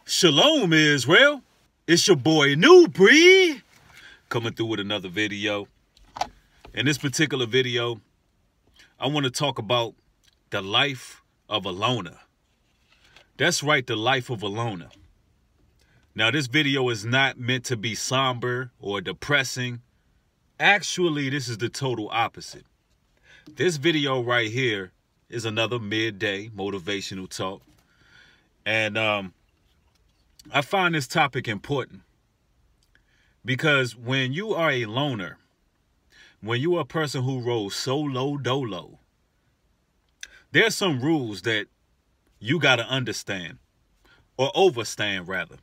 Shalom, Israel. It's your boy, New Breed, coming through with another video. In this particular video, I want to talk about the life of a loner. That's right, the life of a loner. Now, this video is not meant to be somber or depressing. Actually, this is the total opposite. This video right here is another midday motivational talk. And I find this topic important because when you are a loner, when you are a person who rolls solo dolo, there's some rules that you got to understand, or overstand rather.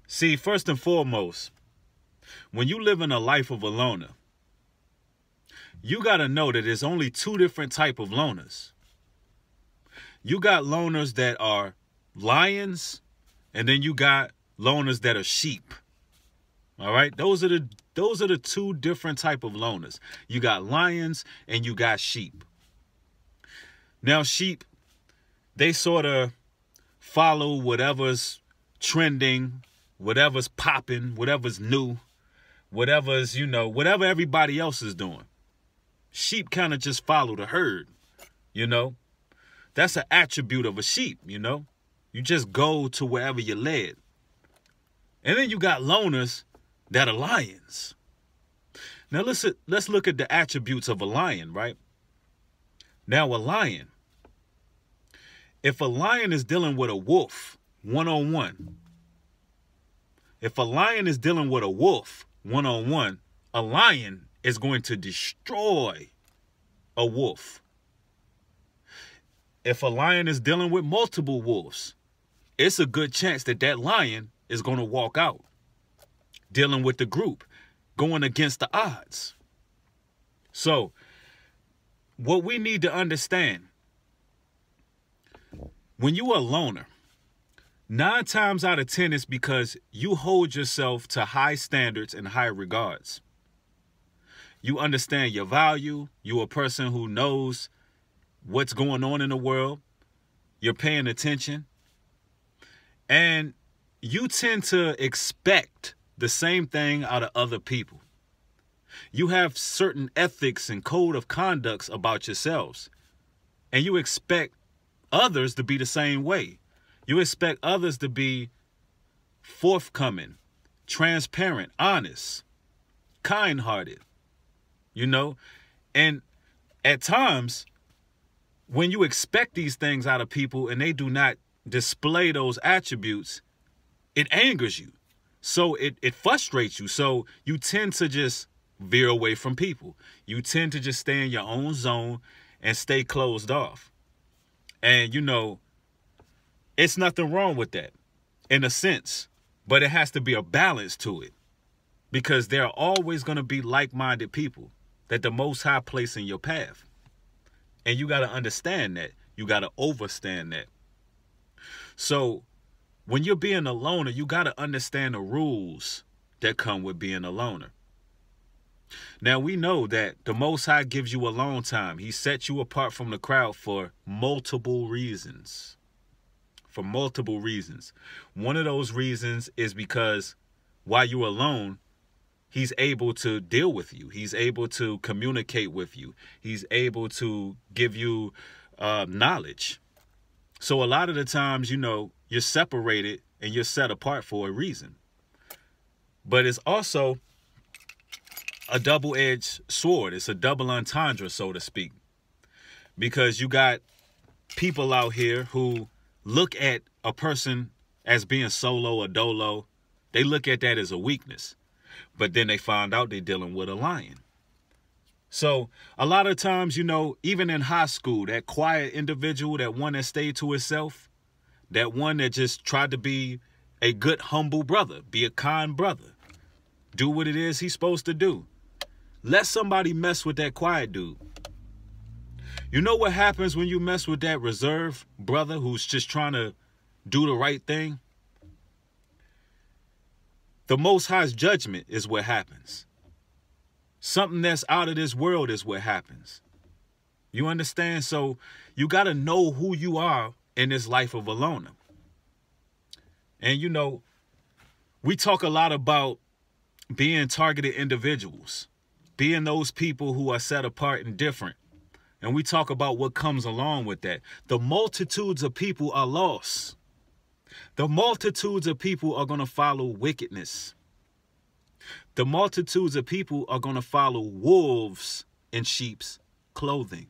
See, first and foremost, when you live in a life of a loner, you got to know that there's only two different types of loners. You got loners that are lions, and then you got loners that are sheep. All right, those are the two different type of loners. You got lions and you got sheep. Now, sheep, they sort of follow whatever's trending, whatever's popping, whatever's new, whatever's, whatever everybody else is doing. Sheep kind of just follow the herd, That's an attribute of a sheep, You just go to wherever you're led. And then you got loners that are lions. Now let's look at the attributes of a lion, right? Now a lion. If a lion is dealing with a wolf one-on-one, if a lion is dealing with a wolf one-on-one, a lion is going to destroy a wolf. If a lion is dealing with multiple wolves, it's a good chance that that lion is going to walk out, dealing with the group, going against the odds. So, what we need to understand, when you are a loner, 9 times out of 10 is because you hold yourself to high standards and high regards. You understand your value. You're a person who knows what's going on in the world. You're paying attention. And you tend to expect the same thing out of other people. You have certain ethics and code of conducts about yourselves. And you expect others to be the same way. You expect others to be forthcoming, transparent, honest, kind-hearted, And at times, when you expect these things out of people and they do not display those attributes, it angers you. So it frustrates you. So you tend to just veer away from people. You tend to just stay in your own zone and stay closed off. And, it's nothing wrong with that in a sense, but it has to be a balance to it, because there are always going to be like-minded people that the Most High place in your path. And you got to understand that. You got to overstand that. So when you're being a loner, you got to understand the rules that come with being a loner. Now, we know that the Most High gives you alone time. He sets you apart from the crowd for multiple reasons. For multiple reasons. One of those reasons is because while you're alone, He's able to deal with you. He's able to communicate with you. He's able to give you knowledge. So a lot of the times, you're separated and you're set apart for a reason. But it's also a double-edged sword. It's a double entendre, so to speak. Because you got people out here who look at a person as being solo or dolo. They look at that as a weakness. But then they find out they're dealing with a lion. So a lot of times, even in high school, that quiet individual, that one that stayed to himself, that one that just tried to be a good, humble brother, be a kind brother, do what it is he's supposed to do. Let somebody mess with that quiet dude. You know what happens when you mess with that reserved brother who's just trying to do the right thing? The Most High's judgment is what happens. Something that's out of this world is what happens. You understand? So you got to know who you are in this life of a loner. And, you know, we talk a lot about being targeted individuals, being those people who are set apart and different. And we talk about what comes along with that. The multitudes of people are lost. The multitudes of people are going to follow wickedness. The multitudes of people are going to follow wolves in sheep's clothing.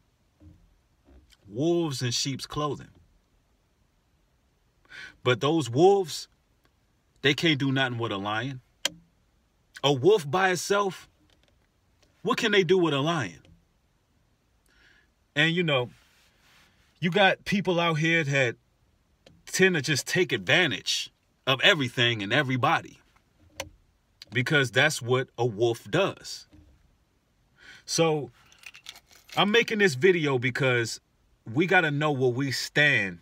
Wolves in sheep's clothing. But those wolves, they can't do nothing with a lion. A wolf by itself, what can they do with a lion? And, you know, you got people out here that tend to just take advantage of everything and everybody, because that's what a wolf does. So I'm making this video because we got to know where we stand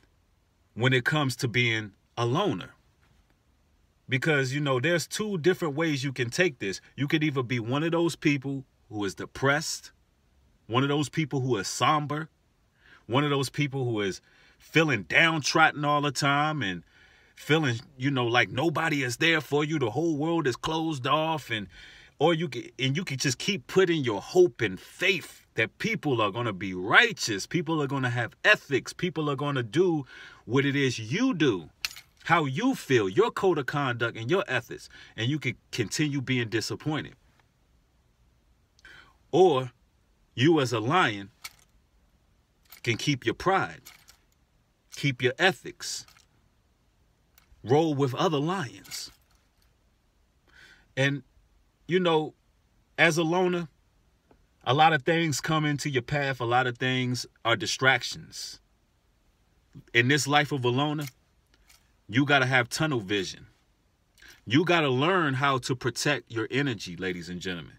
when it comes to being a loner. Because, you know, there's two different ways you can take this. You could either be one of those people who is depressed, one of those people who is somber, one of those people who is feeling downtrodden all the time and feeling, you know, like nobody is there for you. The whole world is closed off. Or you can just keep putting your hope and faith that people are going to be righteous. People are going to have ethics. People are going to do what it is you do, how you feel, your code of conduct and your ethics. And you can continue being disappointed. Or you as a lion can keep your pride, keep your ethics, roll with other lions. And, you know, as a loner, a lot of things come into your path. A lot of things are distractions. In this life of a loner, you got to have tunnel vision. You got to learn how to protect your energy, ladies and gentlemen.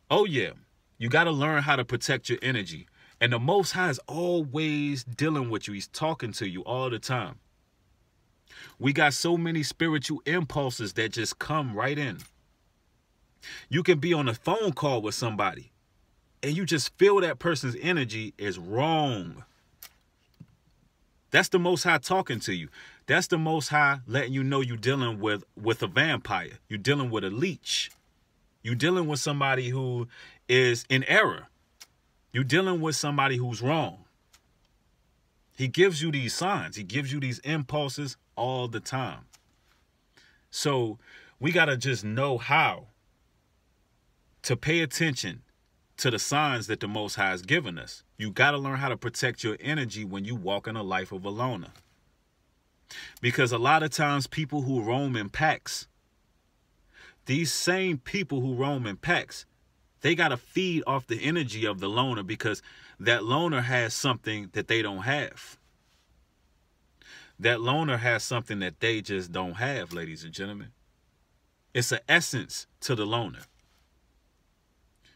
Oh, yeah. You got to learn how to protect your energy. And the Most High is always dealing with you. He's talking to you all the time. We got so many spiritual impulses that just come right in. You can be on a phone call with somebody and you just feel that person's energy is wrong. That's the Most High talking to you. That's the Most High letting you know you're dealing with a vampire. You're dealing with a leech. You're dealing with somebody who is in error. You're dealing with somebody who's wrong. He gives you these signs. He gives you these impulses all the time. So we got to just know how to pay attention to the signs that the Most High has given us. You got to learn how to protect your energy when you walk in a life of a loner. Because a lot of times people who roam in packs, these same people who roam in packs, they got to feed off the energy of the loner, because that loner has something that they don't have. That loner has something that they just don't have, ladies and gentlemen. It's an essence to the loner.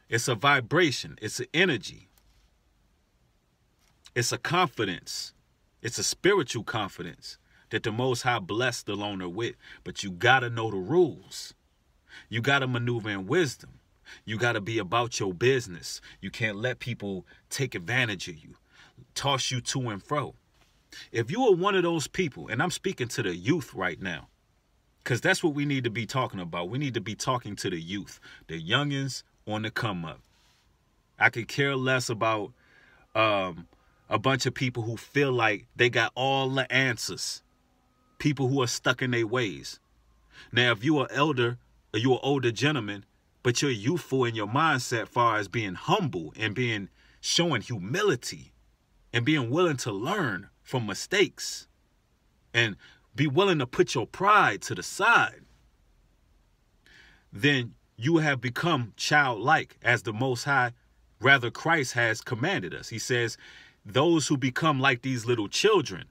It's a vibration. It's an energy. It's a confidence. It's a spiritual confidence that the Most High blessed the loner with. But you got to know the rules. You got to maneuver in wisdom. You got to be about your business. You can't let people take advantage of you, toss you to and fro. If you are one of those people, and I'm speaking to the youth right now, because that's what we need to be talking about. We need to be talking to the youth, the youngins on the come up. I could care less about a bunch of people who feel like they got all the answers. People who are stuck in their ways. Now, if you are elder, or you're an older gentleman, but you're youthful in your mindset, far as being humble and showing humility and being willing to learn from mistakes and be willing to put your pride to the side, then you have become childlike, as the Most High, rather Christ, has commanded us. He says, those who become like these little children,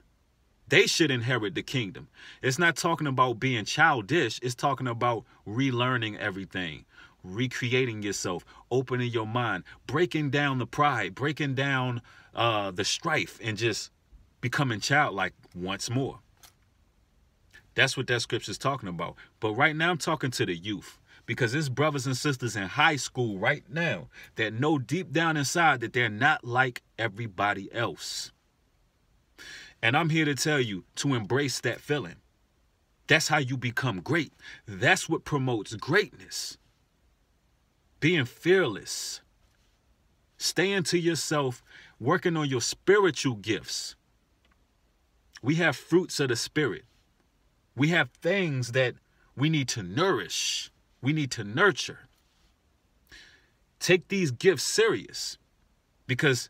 they should inherit the kingdom. It's not talking about being childish. It's talking about relearning everything, recreating yourself, opening your mind, breaking down the pride, breaking down the strife, and just becoming childlike once more. That's what that scripture is talking about. But right now I'm talking to the youth, because there's brothers and sisters in high school right now that know deep down inside that they're not like everybody else. And I'm here to tell you to embrace that feeling. That's how you become great. That's what promotes greatness. Being fearless. Staying to yourself, working on your spiritual gifts. We have fruits of the spirit. We have things that we need to nourish. We need to nurture. Take these gifts serious, because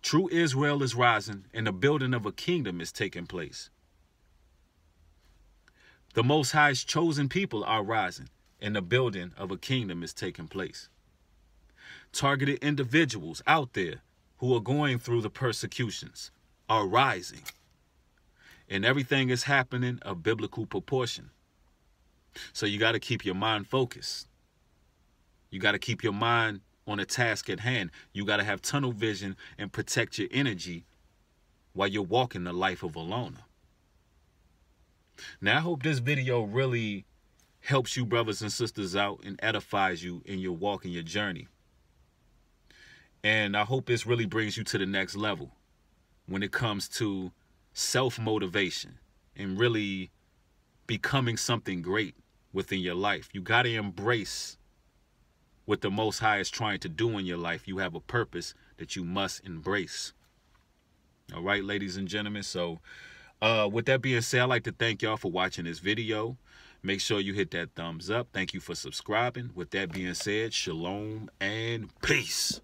true Israel is rising and the building of a kingdom is taking place. The Most High's chosen people are rising and the building of a kingdom is taking place. Targeted individuals out there who are going through the persecutions are rising. And everything is happening of biblical proportion. So you got to keep your mind focused. You got to keep your mind on a task at hand. You got to have tunnel vision and protect your energy while you're walking the life of a loner. Now, I hope this video really helps you brothers and sisters out and edifies you in your walk and your journey. And I hope this really brings you to the next level when it comes to self-motivation and really becoming something great within your life. You got to embrace what the Most High is trying to do in your life. You have a purpose that you must embrace. All right, ladies and gentlemen. So with that being said, I'd like to thank y'all for watching this video. Make sure you hit that thumbs up. Thank you for subscribing. With that being said, shalom and peace.